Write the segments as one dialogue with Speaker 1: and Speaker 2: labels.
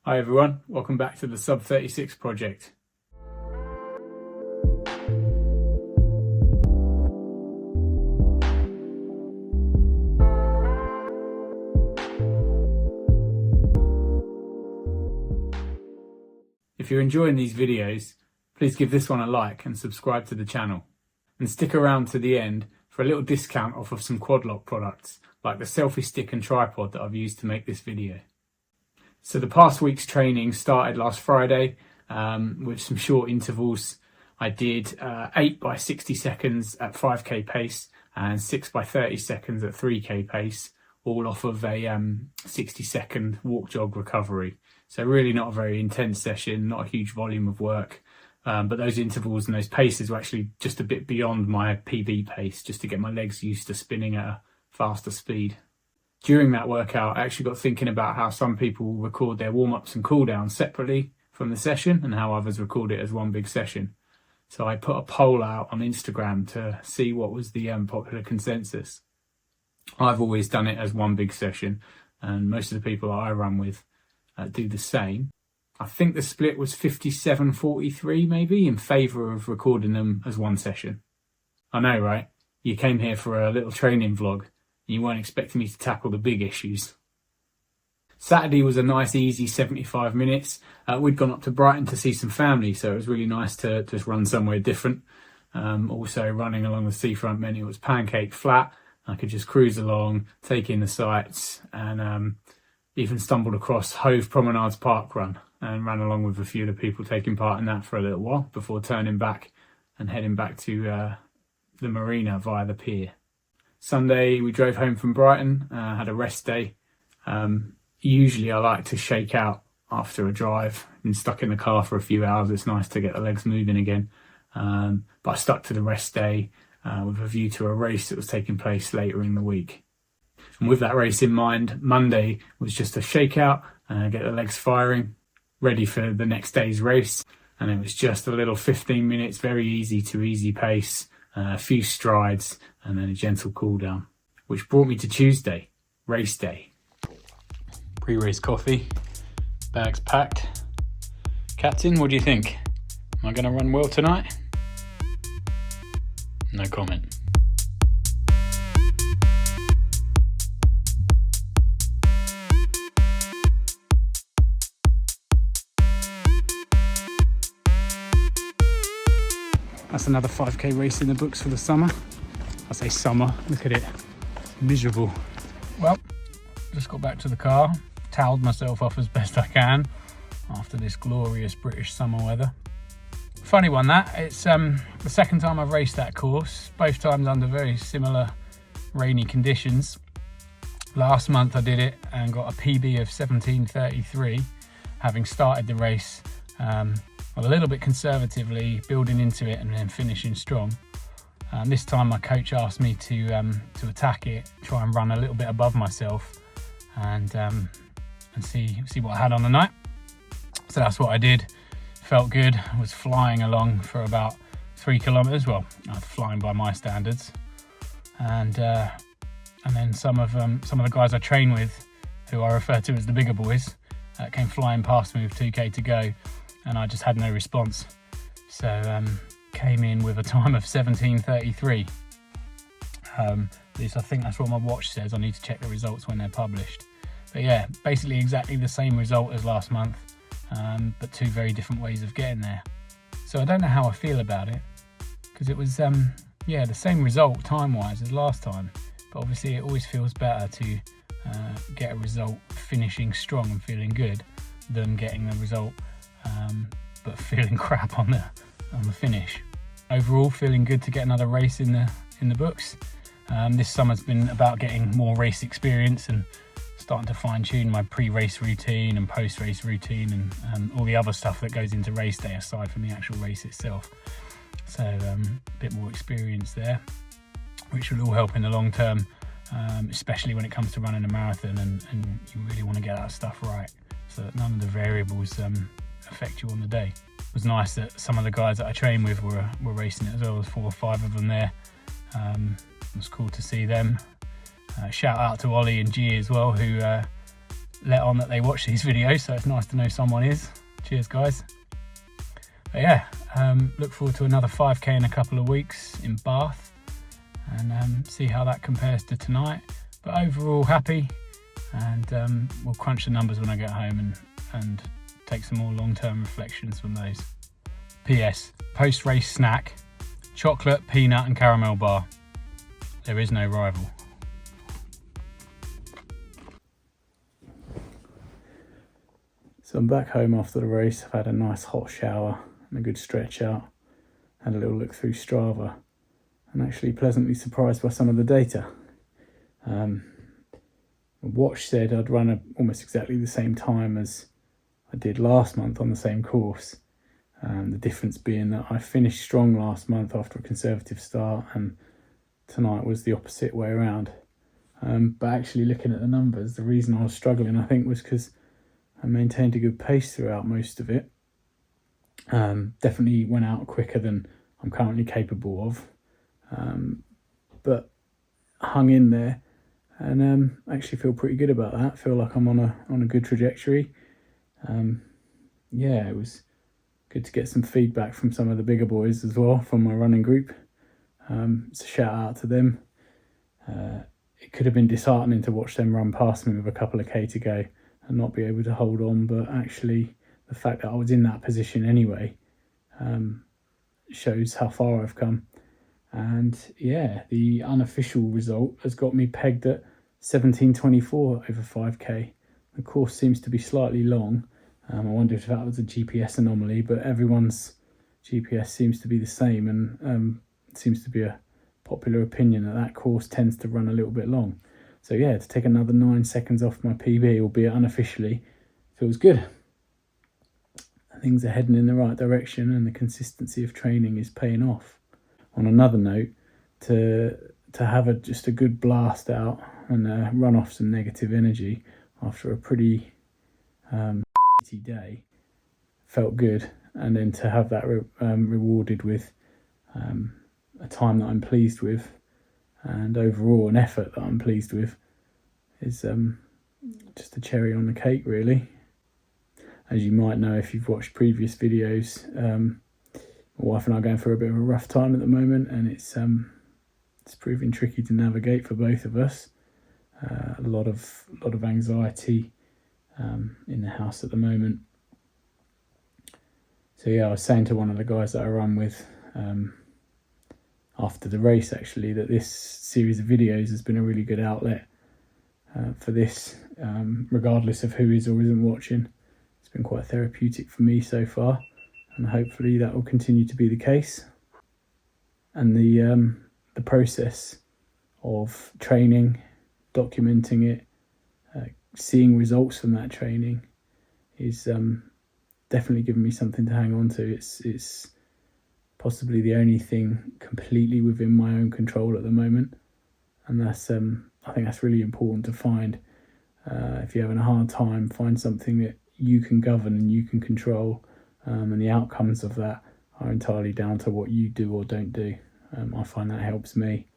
Speaker 1: Hi everyone, welcome back to the Sub 36 project. If you're enjoying these videos, please give this one a like and subscribe to the channel. And stick around to the end for a little discount off of some quad lock products, like the selfie stick and tripod that I've used to make this video. So the past week's training started last Friday with some short intervals. I did 8 by 60 seconds at 5k pace and 6 by 30 seconds at 3k pace, all off of a 60-second walk jog recovery. So really not a very intense session, not a huge volume of work, but those intervals and those paces were actually just a bit beyond my PB pace, just to get my legs used to spinning at a faster speed. During that workout, I actually got thinking about how some people record their warm-ups and cool-downs separately from the session and how others record it as one big session. So I put a poll out on Instagram to see what was the popular consensus. I've always done it as one big session, and most of the people that I run with do the same. I think the split was 57-43 maybe, in favour of recording them as one session. I know, right? You came here for a little training vlog. You weren't expecting me to tackle the big issues. Saturday was a nice easy 75 minutes. We'd gone up to Brighton to see some family, so it was really nice to just run somewhere different. Also running along the seafront meant it was pancake flat. I could just cruise along, take in the sights, and even stumbled across Hove Promenade's park run and ran along with a few of the people taking part in that for a little while before turning back and heading back to the marina via the pier. Sunday we drove home from Brighton, had a rest day. Usually I like to shake out after a drive. Been stuck in the car for a few hours, it's nice to get the legs moving again. But I stuck to the rest day with a view to a race that was taking place later in the week. And with that race in mind, Monday was just a shakeout, get the legs firing, ready for the next day's race. And it was just a little 15 minutes, very easy pace, a few strides, and then a gentle cool down, which brought me to Tuesday, race day. Pre-race coffee, bags packed. Captain, what do you think? Am I going to run well tonight? No comment. That's another 5k race in the books for the summer. I say summer, look at it, it's miserable. Well, just got back to the car, towelled myself off as best I can after this glorious British summer weather. Funny one that, it's the second time I've raced that course, both times under very similar rainy conditions. Last month I did it and got a PB of 17:33, having started the race a little bit conservatively, building into it and then finishing strong. This time my coach asked me to attack it, try and run a little bit above myself and see what I had on the night. So that's what I did. Felt good. I was flying along for about 3 kilometers. Well, flying by my standards. And then some of the guys I train with, who I refer to as the bigger boys, came flying past me with 2k to go, and I just had no response. So came in with a time of 17:33. At least I think that's what my watch says. I need to check the results when they're published. But yeah, basically exactly the same result as last month, but two very different ways of getting there. So I don't know how I feel about it, because it was the same result time-wise as last time. But obviously it always feels better to get a result finishing strong and feeling good than getting the result but feeling crap on the finish. Overall, feeling good to get another race in the books. This summer's been about getting more race experience and starting to fine-tune my pre-race routine and post-race routine and all the other stuff that goes into race day aside from the actual race itself. So a bit more experience there, which will all help in the long term, especially when it comes to running a marathon and you really want to get that stuff right so that none of the variables affect you on the day. It was nice that some of the guys that I train with were racing it as well. There was 4 or 5 of them there. It was cool to see them. Shout out to Ollie and G as well, who let on that they watch these videos, so it's nice to know someone is. Cheers, guys. But yeah, look forward to another 5k in a couple of weeks in Bath, and see how that compares to tonight. But overall happy, and we'll crunch the numbers when I get home and take some more long-term reflections from those. PS, post-race snack, chocolate, peanut and caramel bar. There is no rival. So I'm back home after the race. I've had a nice hot shower and a good stretch out. Had a little look through Strava and actually pleasantly surprised by some of the data. The watch said I'd run almost exactly the same time as I did last month on the same course. The difference being that I finished strong last month after a conservative start, and tonight was the opposite way around. But actually looking at the numbers, the reason I was struggling, I think, was because I maintained a good pace throughout most of it. Definitely went out quicker than I'm currently capable of, but hung in there, and actually feel pretty good about that. Feel like I'm on a good trajectory. Yeah, it was good to get some feedback from some of the bigger boys as well from my running group. So shout out to them. It could have been disheartening to watch them run past me with a couple of K to go and not be able to hold on, but actually the fact that I was in that position anyway shows how far I've come. And yeah, the unofficial result has got me pegged at 17:24 over 5k. The course seems to be slightly long. I wonder if that was a GPS anomaly, but everyone's GPS seems to be the same, and it seems to be a popular opinion that course tends to run a little bit long. So yeah, to take another 9 seconds off my PB, albeit unofficially, feels good. Things are heading in the right direction, and the consistency of training is paying off. On another note, to have just a good blast out and run off some negative energy after a pretty day felt good, and then to have that rewarded with a time that I'm pleased with, and overall an effort that I'm pleased with, is just a cherry on the cake, really. As you might know if you've watched previous videos, my wife and I are going through a bit of a rough time at the moment, and it's proving tricky to navigate for both of us. A lot of anxiety in the house at the moment. So yeah, I was saying to one of the guys that I run with after the race, actually, that this series of videos has been a really good outlet for this, regardless of who is or isn't watching. It's been quite therapeutic for me so far, and hopefully that will continue to be the case. And the process of training, documenting it, seeing results from that training is definitely giving me something to hang on to. It's possibly the only thing completely within my own control at the moment, and that's I think that's really important to find. If you're having a hard time, find something that you can govern and you can control, and the outcomes of that are entirely down to what you do or don't do. I find that helps me,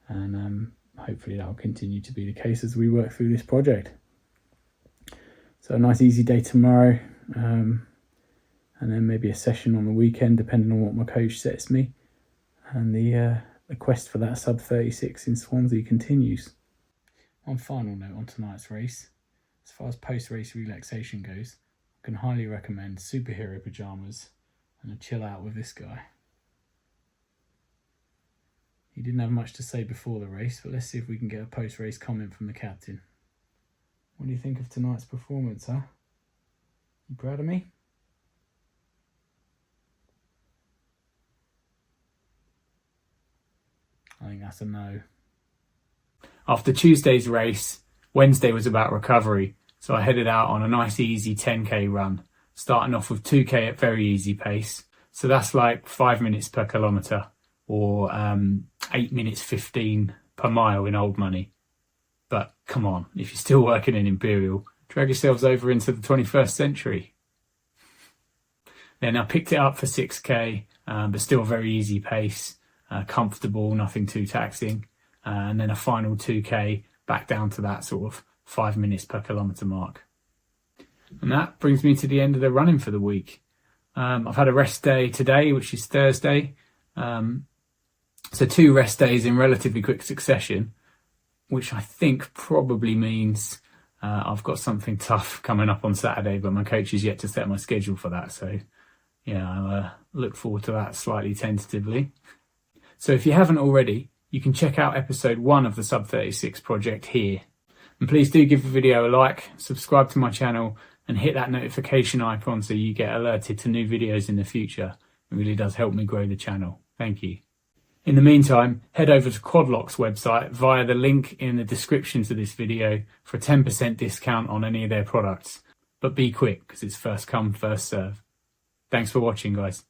Speaker 1: and hopefully that will continue to be the case as we work through this project. So a nice easy day tomorrow, and then maybe a session on the weekend depending on what my coach sets me, and the quest for that sub 36 in Swansea continues. One final note on tonight's race: as far as post-race relaxation goes, I can highly recommend superhero pyjamas and a chill out with this guy. He didn't have much to say before the race, but let's see if we can get a post-race comment from the captain. What do you think of tonight's performance, huh? You proud of me? I think that's a no. After Tuesday's race, Wednesday was about recovery, so I headed out on a nice easy 10k run, starting off with 2k at very easy pace. So that's like 5 minutes per kilometre, or 8 minutes 15 per mile in old money. But come on, if you're still working in Imperial, drag yourselves over into the 21st century. Then I picked it up for 6k, but still a very easy pace, comfortable, nothing too taxing. And then a final 2k back down to that sort of 5 minutes per kilometre mark. And that brings me to the end of the running for the week. I've had a rest day today, which is Thursday. So 2 rest days in relatively quick succession, which I think probably means I've got something tough coming up on Saturday, but my coach is yet to set my schedule for that. So yeah, I'll look forward to that slightly tentatively. So if you haven't already, you can check out episode 1 of the Sub 36 project here. And please do give the video a like, subscribe to my channel, and hit that notification icon so you get alerted to new videos in the future. It really does help me grow the channel. Thank you. In the meantime, head over to Quadlock's website via the link in the description to this video for a 10% discount on any of their products. But be quick, because it's first come, first serve. Thanks for watching, guys.